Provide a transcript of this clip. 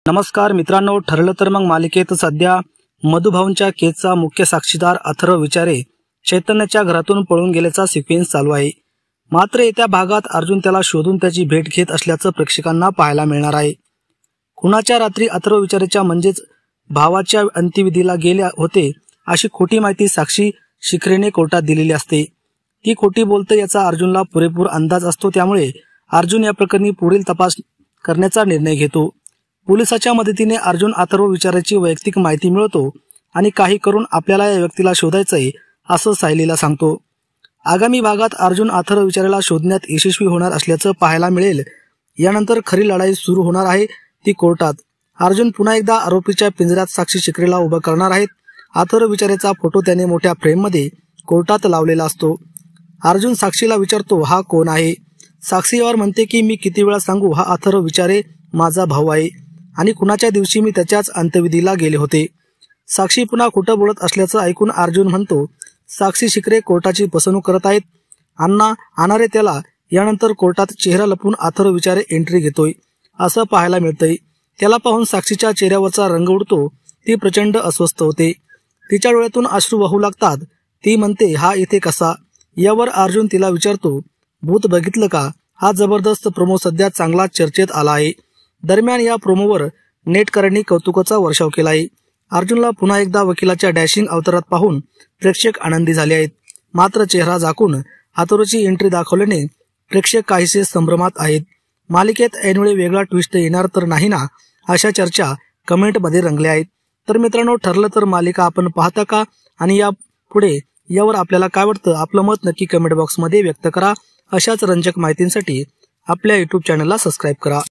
नमस्कार मित्रांनो, ठरलं तर मग मालिकेत सध्या मधुभाऊंच्या केसचा मुख्य साक्षीदार अथर्व विचारे चैतन्याच्या घरातून पळून गेल्याचा सिक्वेन्स चालू आहे। मात्र येत्या भागात अर्जुन त्याला शोधून त्याची भेट घेत असल्याचं प्रेक्षकांना पाहायला मिळणार आहे। खुनाच्या रात्री अथर्व विचारेच्या म्हणजेच भावाच्या अंत्यविधीला गेले होते अशी खोटी माहिती साक्षी शिखरेने कोर्टात दिलेली असते। ती खोटी बोलते याचा अर्जुनला पुरेपूर अंदाज असतो, त्यामुळे अर्जुन या प्रकरणी पुढील तपास करण्याचा निर्णय घेतो। पोलिसाच्या मदतीने अर्जुन अथर्व विचाराची वैयक्तिक माहिती मिळवतो आणि काही करून आपल्याला या व्यक्तीला शोधायचंय असं सायलीला सांगतो। आगामी भागात अर्जुन अथर्व विचाराला शोधण्यात यशस्वी होणार असल्याचं पाहायला मिळेल। यानंतर खरी लढाई सुरू होणार आहे ती कोर्टात। अर्जुन पुन्हा एकदा आरोपीच्या पिंजऱ्यात साक्षी शिखरेला उभं करणार आहेत। अथर्व विचारेचा फोटो त्याने मोठ्या फ्रेममध्ये कोर्टात लावलेला असतो। अर्जुन साक्षीला विचारतो, हा कोण आहे? साक्षी यावर म्हणते की मी किती वेळा सांगू, हा अथर्व विचारे माझा भाऊ आहे आणि खुनाच्या दिवशी मी त्याच्याच अंत्यविधीला गेले होते। साक्षी पुन्हा खोटं बोलत असल्याचं ऐकून अर्जुन म्हणतो, साक्षी शिखरे कोर्टाची फसवणूक करत आहेत। अण्णा आणारे त्याला। यानंतर कोर्टात चेहरा लपवून अथर्व विचारे एंट्री घेतोय असं पाहायला मिळतंय। त्याला पाहून साक्षीच्या चेहऱ्यावरचा रंग उडतो। ती प्रचंड अस्वस्थ होते। तिच्या डोळ्यातून अश्रू वाहू लागतात। ती म्हणते, हा इथे कसा? यावर अर्जुन तिला विचारतो, भूत बघितलं का? हा जबरदस्त प्रोमो सध्या चांगला चर्चेत आला आहे। दरम्यान या प्रोमोवर नेटकरांनी कौतुकाचा वर्षाव केला आहे। अर्जुनला पुन्हा एकदा वकिलाच्या डॅशिंग अवतारात पाहून प्रेक्षक आनंदी झाले आहेत। मात्र चेहरा झाकून अथर्वची एंट्री दाखवल्याने प्रेक्षक काहीसे संभ्रमात आहेत। मालिकेत ऐनवेळी वेगळा ट्विस्ट येणार तर नाही ना, अशा चर्चा कमेंटमध्ये रंगल्या आहेत। तर मित्रांनो, ठरलं तर मालिका आपण पाहता का आणि या पुढे यावर आपल्याला काय वाटतं? आपलं मत नक्की कमेंट बॉक्समध्ये व्यक्त करा। अशाच रंजक माहितींसाठी आपल्या YouTube चॅनलला सबस्क्राईब करा।